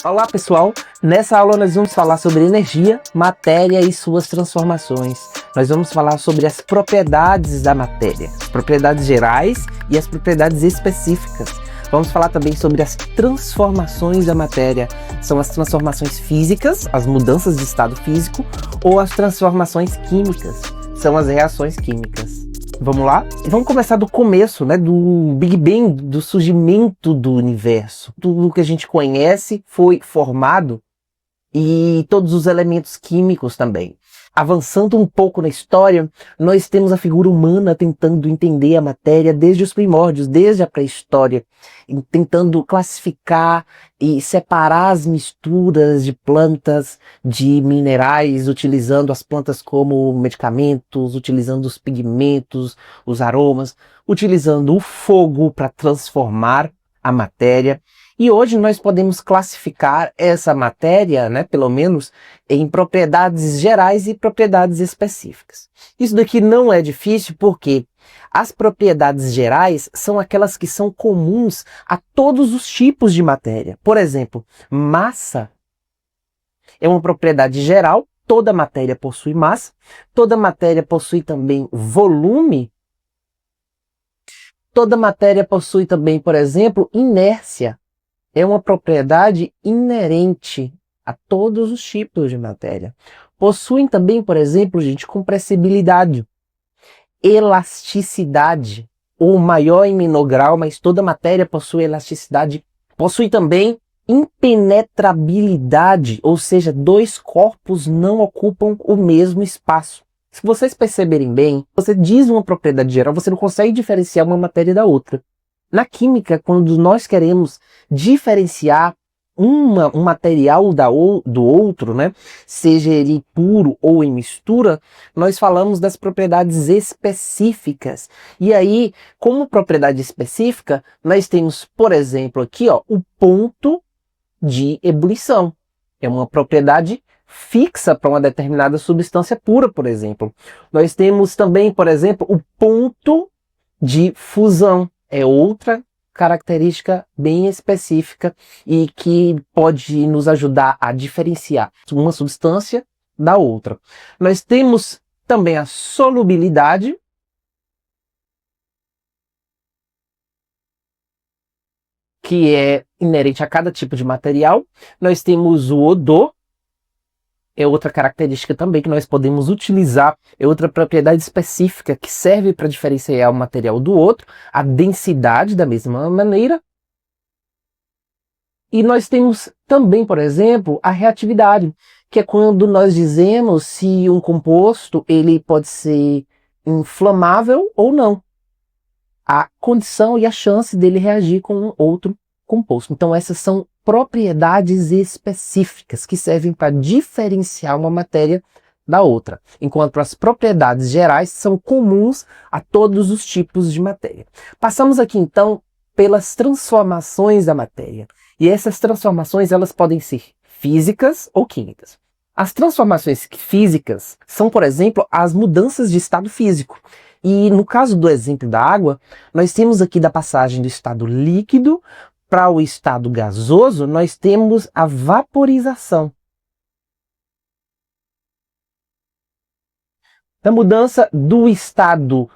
Olá pessoal, nessa aula nós vamos falar sobre energia, matéria e suas transformações. Nós vamos falar sobre as propriedades da matéria, as propriedades gerais e as propriedades específicas. Vamos falar também sobre as transformações da matéria. São as transformações físicas, as mudanças de estado físico, ou as transformações químicas, são as reações químicas. Vamos lá? Vamos começar do começo, né? Do Big Bang, do surgimento do universo. Tudo que a gente conhece foi formado e todos os elementos químicos também. Avançando um pouco na história, nós temos a figura humana tentando entender a matéria desde os primórdios, desde a pré-história, tentando classificar e separar as misturas de plantas, de minerais, utilizando as plantas como medicamentos, utilizando os pigmentos, os aromas, utilizando o fogo para transformar a matéria. E hoje nós podemos classificar essa matéria, né, pelo menos, em propriedades gerais e propriedades específicas. Isso daqui não é difícil porque as propriedades gerais são aquelas que são comuns a todos os tipos de matéria. Por exemplo, massa é uma propriedade geral, toda matéria possui massa, toda matéria possui também volume, toda matéria possui também, por exemplo, inércia. É uma propriedade inerente a todos os tipos de matéria. Possuem também, por exemplo, gente, compressibilidade, elasticidade, ou maior em menor grau, mas toda matéria possui elasticidade. Possui também impenetrabilidade, ou seja, dois corpos não ocupam o mesmo espaço. Se vocês perceberem bem, você diz uma propriedade geral, você não consegue diferenciar uma matéria da outra. Na química, quando nós queremos diferenciar um material do outro, né, seja ele puro ou em mistura, nós falamos das propriedades específicas. E aí, como propriedade específica, nós temos, por exemplo, aqui, ó, o ponto de ebulição. É uma propriedade fixa para uma determinada substância pura, por exemplo. Nós temos também, por exemplo, o ponto de fusão. É outra característica bem específica e que pode nos ajudar a diferenciar uma substância da outra. Nós temos também a solubilidade, que é inerente a cada tipo de material. Nós temos o odor, é outra característica também que nós podemos utilizar, é outra propriedade específica que serve para diferenciar um material do outro, a densidade da mesma maneira. E nós temos também, por exemplo, a reatividade, que é quando nós dizemos se um composto ele pode ser inflamável ou não. A condição e a chance dele reagir com um outro composto. Então essas são propriedades específicas que servem para diferenciar uma matéria da outra, enquanto as propriedades gerais são comuns a todos os tipos de matéria. Passamos aqui então pelas transformações da matéria, e essas transformações elas podem ser físicas ou químicas. As transformações físicas são, por exemplo, as mudanças de estado físico. E no caso do exemplo da água, nós temos aqui da passagem do estado líquido para o estado gasoso, nós temos a vaporização. Na mudança do estado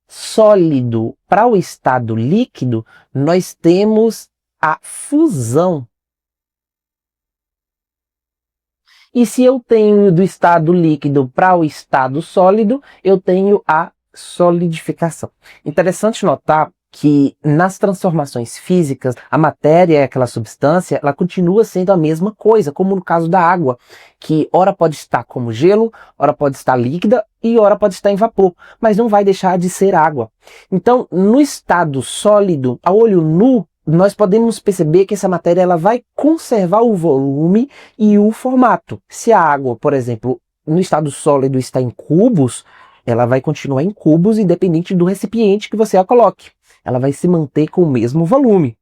sólido para o estado líquido, nós temos a fusão. E se eu tenho do estado líquido para o estado sólido, eu tenho a solidificação. Interessante notar que nas transformações físicas, a matéria, aquela substância, ela continua sendo a mesma coisa, como no caso da água, que ora pode estar como gelo, ora pode estar líquida e ora pode estar em vapor, mas não vai deixar de ser água. Então, no estado sólido, a olho nu, nós podemos perceber que essa matéria ela vai conservar o volume e o formato. Se a água, por exemplo, no estado sólido está em cubos, ela vai continuar em cubos independente do recipiente que você a coloque. Ela vai se manter com o mesmo volume.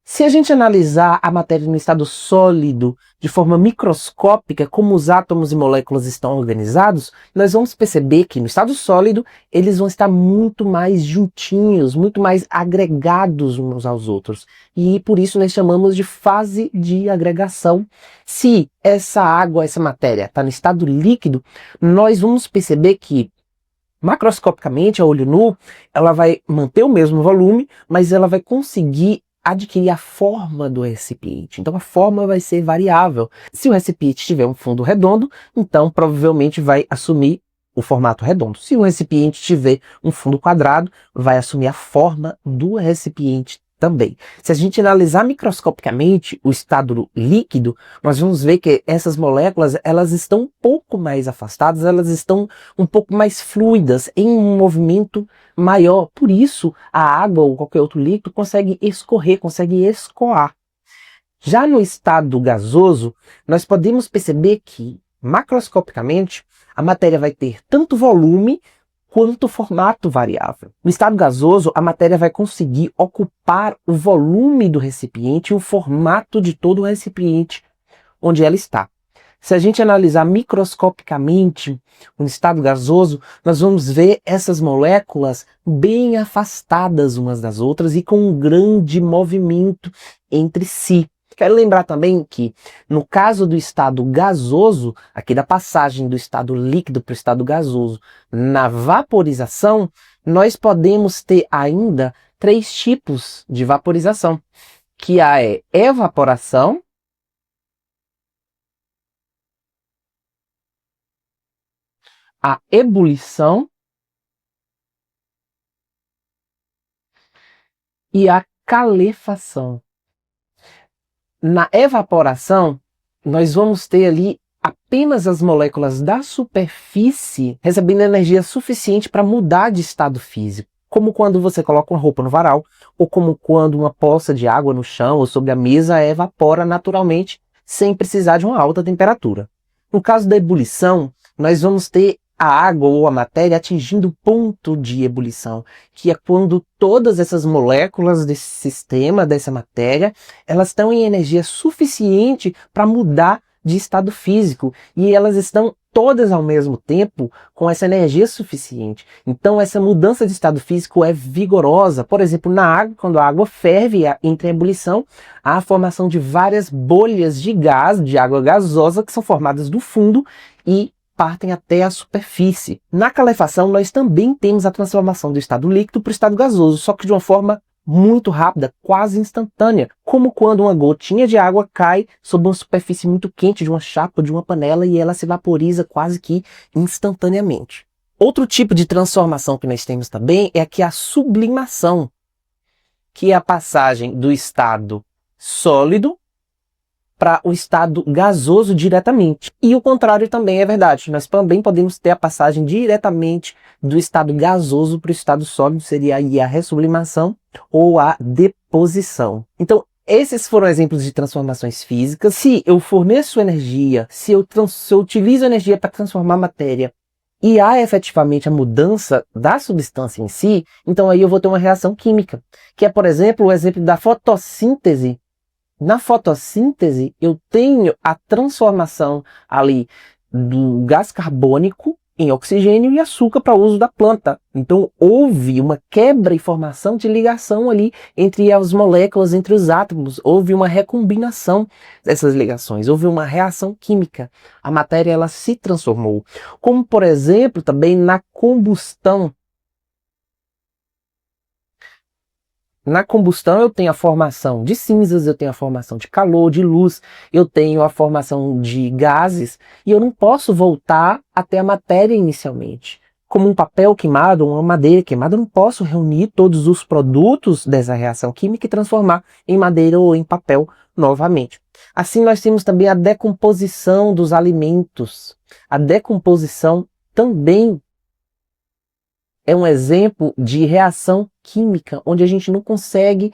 Se a gente analisar a matéria no estado sólido de forma microscópica, como os átomos e moléculas estão organizados, nós vamos perceber que no estado sólido eles vão estar muito mais juntinhos, muito mais agregados uns aos outros. E por isso nós chamamos de fase de agregação. Se essa água, essa matéria está no estado líquido, nós vamos perceber que macroscopicamente, a olho nu, ela vai manter o mesmo volume, mas ela vai conseguir adquirir a forma do recipiente. Então a forma vai ser variável. Se o recipiente tiver um fundo redondo, então provavelmente vai assumir o formato redondo. Se o recipiente tiver um fundo quadrado, vai assumir a forma do recipiente também. Se a gente analisar microscopicamente o estado líquido, nós vamos ver que essas moléculas, elas estão um pouco mais afastadas, elas estão um pouco mais fluidas, em um movimento maior. Por isso, a água ou qualquer outro líquido consegue escorrer, consegue escoar. Já no estado gasoso, nós podemos perceber que, macroscopicamente, a matéria vai ter tanto volume quanto formato variável. No estado gasoso, a matéria vai conseguir ocupar o volume do recipiente e o formato de todo o recipiente onde ela está. Se a gente analisar microscopicamente o estado gasoso, nós vamos ver essas moléculas bem afastadas umas das outras e com um grande movimento entre si. Quero lembrar também que, no caso do estado gasoso, aqui da passagem do estado líquido para o estado gasoso, na vaporização, nós podemos ter ainda 3 tipos de vaporização, que é evaporação, a ebulição e a calefação. Na evaporação, nós vamos ter ali apenas as moléculas da superfície recebendo energia suficiente para mudar de estado físico, como quando você coloca uma roupa no varal, ou como quando uma poça de água no chão ou sobre a mesa evapora naturalmente, sem precisar de uma alta temperatura. No caso da ebulição, nós vamos ter a água ou a matéria atingindo o ponto de ebulição, que é quando todas essas moléculas desse sistema, dessa matéria, elas estão em energia suficiente para mudar de estado físico, e elas estão todas ao mesmo tempo com essa energia suficiente. Então essa mudança de estado físico é vigorosa. Por exemplo, na água, quando a água ferve, entra em ebulição, há a formação de várias bolhas de gás, de água gasosa, que são formadas do fundo e partem até a superfície. Na calefação, nós também temos a transformação do estado líquido para o estado gasoso, só que de uma forma muito rápida, quase instantânea, como quando uma gotinha de água cai sobre uma superfície muito quente de uma chapa, de uma panela, e ela se vaporiza quase que instantaneamente. Outro tipo de transformação que nós temos também é aqui a sublimação, que é a passagem do estado sólido para o estado gasoso diretamente. E o contrário também é verdade. Nós também podemos ter a passagem diretamente do estado gasoso para o estado sólido, seria aí a ressublimação ou a deposição. Então, esses foram exemplos de transformações físicas. Se eu forneço energia, se eu utilizo energia para transformar matéria e há efetivamente a mudança da substância em si, então aí eu vou ter uma reação química, que é, por exemplo, o exemplo da fotossíntese. Na fotossíntese, eu tenho a transformação ali do gás carbônico em oxigênio e açúcar para uso da planta. Então, houve uma quebra e formação de ligação ali entre as moléculas, entre os átomos. Houve uma recombinação dessas ligações, houve uma reação química. A matéria ela se transformou. Como, por exemplo, também na combustão. Na combustão eu tenho a formação de cinzas, eu tenho a formação de calor, de luz, eu tenho a formação de gases, e eu não posso voltar até a matéria inicialmente. Como um papel queimado, uma madeira queimada, eu não posso reunir todos os produtos dessa reação química e transformar em madeira ou em papel novamente. Assim nós temos também a decomposição dos alimentos. A decomposição também é um exemplo de reação química, onde a gente não consegue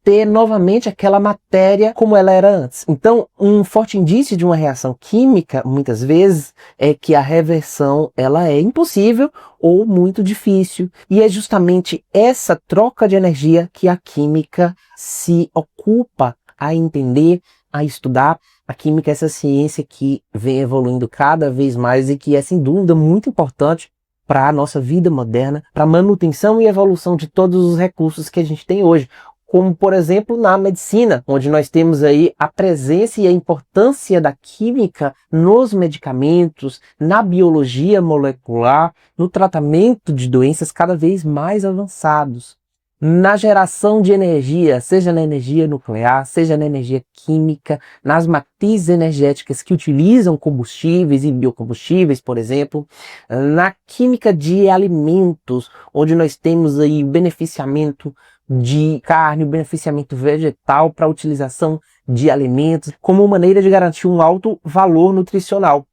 ter novamente aquela matéria como ela era antes. Então, um forte indício de uma reação química, muitas vezes, é que a reversão ela é impossível ou muito difícil. E é justamente essa troca de energia que a química se ocupa a entender, a estudar. A química é essa ciência que vem evoluindo cada vez mais e que é, sem dúvida, muito importante para a nossa vida moderna, para a manutenção e evolução de todos os recursos que a gente tem hoje. Como, por exemplo, na medicina, onde nós temos aí a presença e a importância da química nos medicamentos, na biologia molecular, no tratamento de doenças cada vez mais avançados. Na geração de energia, seja na energia nuclear, seja na energia química, nas matrizes energéticas que utilizam combustíveis e biocombustíveis, por exemplo, na química de alimentos, onde nós temos aí o beneficiamento de carne, o beneficiamento vegetal para a utilização de alimentos, como maneira de garantir um alto valor nutricional.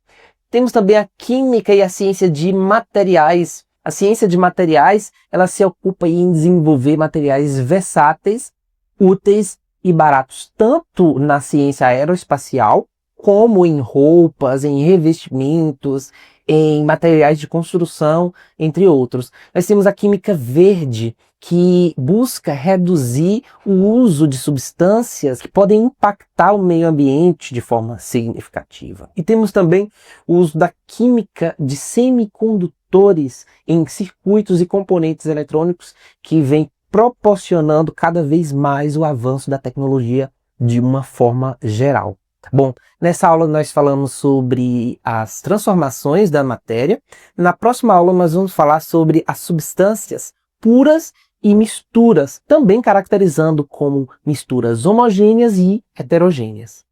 Temos também a química e a ciência de materiais. A ciência de materiais, ela se ocupa em desenvolver materiais versáteis, úteis e baratos, tanto na ciência aeroespacial, como em roupas, em revestimentos, em materiais de construção, entre outros. Nós temos a química verde, que busca reduzir o uso de substâncias que podem impactar o meio ambiente de forma significativa. E temos também o uso da química de semicondutores em circuitos e componentes eletrônicos, que vem proporcionando cada vez mais o avanço da tecnologia de uma forma geral. Bom, nessa aula nós falamos sobre as transformações da matéria. Na próxima aula nós vamos falar sobre as substâncias puras e misturas, também caracterizando como misturas homogêneas e heterogêneas.